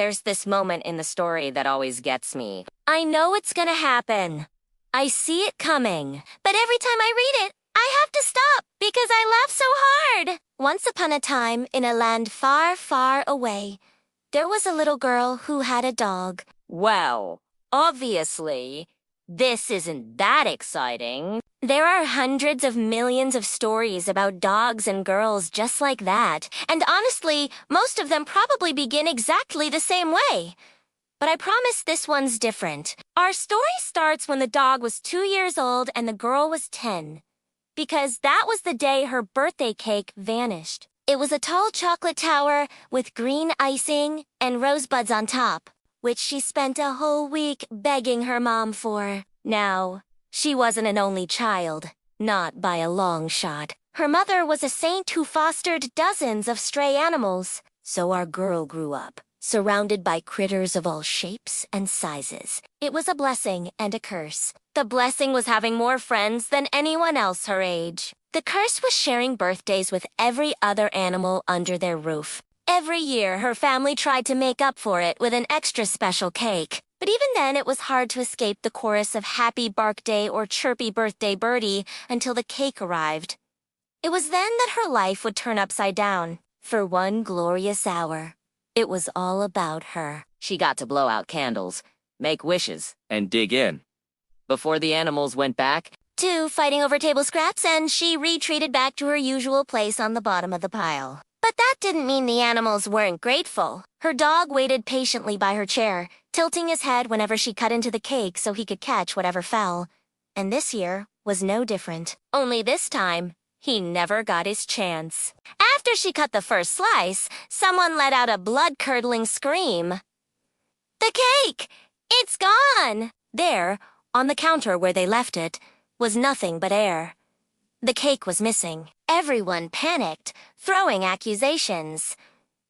There's this moment in the story that always gets me. I know it's gonna happen. I see it coming. But every time I read it, I have to stop because I laugh so hard. Once upon a time, in a land far, far away, there was a little girl who had a dog. Well, obviously, this isn't that exciting. There are hundreds of millions of stories about dogs and girls just like that, and honestly, most of them probably begin exactly the same way. But I promise this one's different. Our story starts when the dog was 2 years old and the girl was 10, because that was the day her birthday cake vanished. It was a tall chocolate tower with green icing and rosebuds on top, which she spent a whole week begging her mom for. Now, she wasn't an only child, not by a long shot. Her mother was a saint who fostered dozens of stray animals. So our girl grew up, surrounded by critters of all shapes and sizes. It was a blessing and a curse. The blessing was having more friends than anyone else her age. The curse was sharing birthdays with every other animal under their roof. Every year, her family tried to make up for it with an extra special cake. But even then, it was hard to escape the chorus of Happy Bark Day or Chirpy Birthday Birdie until the cake arrived. It was then that her life would turn upside down. For one glorious hour, it was all about her. She got to blow out candles, make wishes, and dig in. before the animals went back to fighting over table scraps, and she retreated back to her usual place on the bottom of the pile. But that didn't mean the animals weren't grateful. Her dog waited patiently by her chair, tilting his head whenever she cut into the cake so he could catch whatever fell. And this year was no different. Only this time, he never got his chance. After she cut the first slice, someone let out a blood-curdling scream. The cake! It's gone! There, on the counter where they left it, was nothing but air. The cake was missing. Everyone panicked, throwing accusations.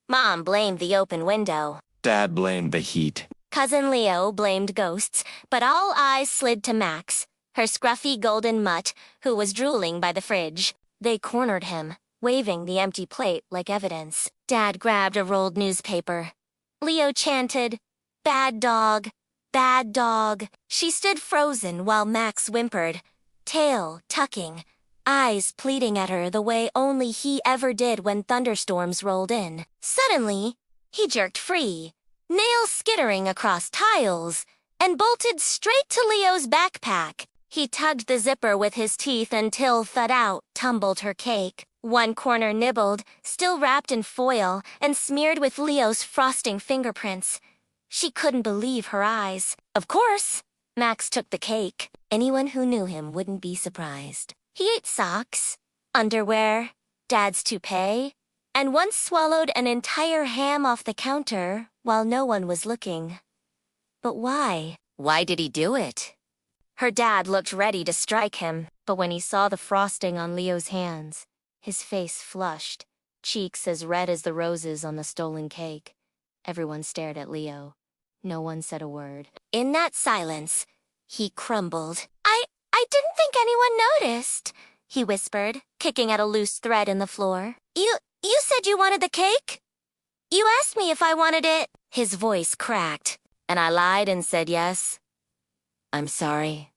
Mom blamed the open window. Dad blamed the heat. Cousin Leo blamed ghosts, but all eyes slid to Max, her scruffy golden mutt, who was drooling by the fridge. They cornered him, waving the empty plate like evidence. Dad grabbed a rolled newspaper. Leo chanted, "Bad dog, bad dog." She stood frozen while Max whimpered, tail tucking, eyes pleading at her the way only he ever did when thunderstorms rolled in. Suddenly, he jerked free, nails skittering across tiles, and bolted straight to Leo's backpack. He tugged the zipper with his teeth until thud out tumbled her cake. One corner nibbled, still wrapped in foil and smeared with Leo's frosting fingerprints. She couldn't believe her eyes. Of course, Max took the cake. Anyone who knew him wouldn't be surprised. He ate socks, underwear, Dad's toupee, and once swallowed an entire ham off the counter while no one was looking. But why? Why did he do it? Her dad looked ready to strike him, but when he saw the frosting on Leo's hands, his face flushed, cheeks as red as the roses on the stolen cake. Everyone stared at Leo. No one said a word. In that silence, he crumbled. I didn't think anyone noticed, he whispered, kicking at a loose thread in the floor. You said you wanted the cake? You asked me if I wanted it. His voice cracked, and I lied and said yes. I'm sorry.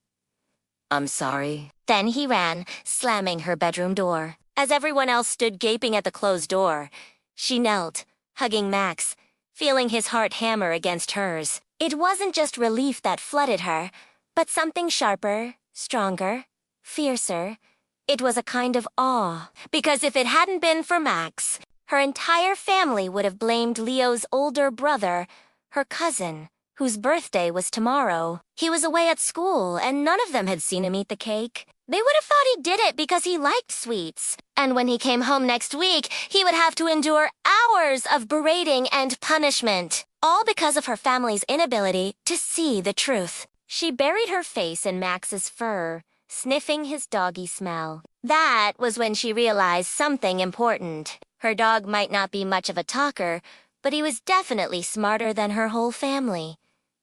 I'm sorry. Then he ran, slamming her bedroom door. As everyone else stood gaping at the closed door, she knelt, hugging Max, feeling his heart hammer against hers. It wasn't just relief that flooded her, but something sharper, stronger, fiercer. It was a kind of awe, because if it hadn't been for Max, her entire family would have blamed Leo's older brother, her cousin, whose birthday was tomorrow. He was away at school, and none of them had seen him eat the cake. They would have thought he did it because he liked sweets. And when he came home next week, he would have to endure hours of berating and punishment, all because of her family's inability to see the truth. She buried her face in Max's fur, sniffing his doggy smell. That was when she realized something important. Her dog might not be much of a talker, but he was definitely smarter than her whole family.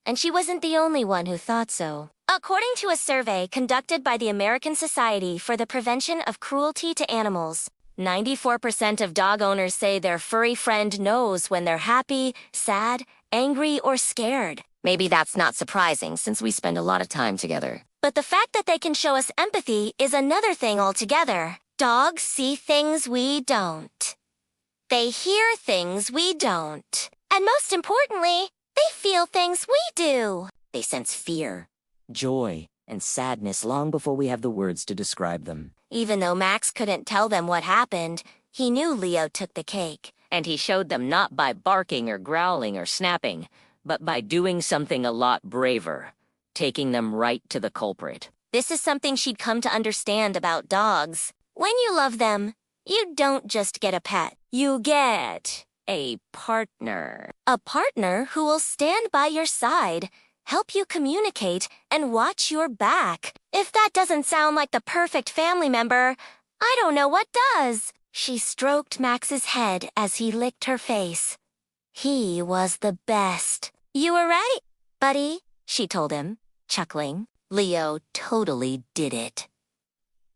And she wasn't the only one who thought so. According to a survey conducted by the American Society for the Prevention of Cruelty to Animals, 94% of dog owners say their furry friend knows when they're happy, sad, angry or scared. Maybe that's not surprising since we spend a lot of time together. But the fact that they can show us empathy is another thing altogether. Dogs see things we don't. They hear things we don't. And most importantly, they feel things we do. They sense fear, joy, and sadness long before we have the words to describe them. Even though Max couldn't tell them what happened, he knew Leo took the cake. And he showed them not by barking or growling or snapping, but by doing something a lot braver, taking them right to the culprit. This is something she'd come to understand about dogs. When you love them, you don't just get a pet. You get A partner. a partner who will stand by your side, help you communicate, and watch your back. If that doesn't sound like the perfect family member, I don't know what does. She stroked Max's head as he licked her face. He was the best. You were right, buddy, she told him, chuckling. Leo totally did it.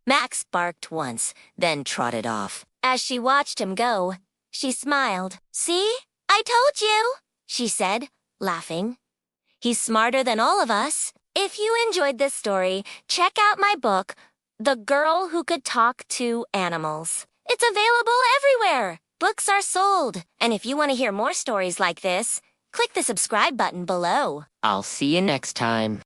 Max barked once, then trotted off. As she watched him go, she smiled. See? I told you, she said, laughing. He's smarter than all of us. If you enjoyed this story, check out my book, The Girl Who Could Talk to Animals. It's available everywhere. Books are sold. And if you want to hear more stories like this, click the subscribe button below. I'll see you next time.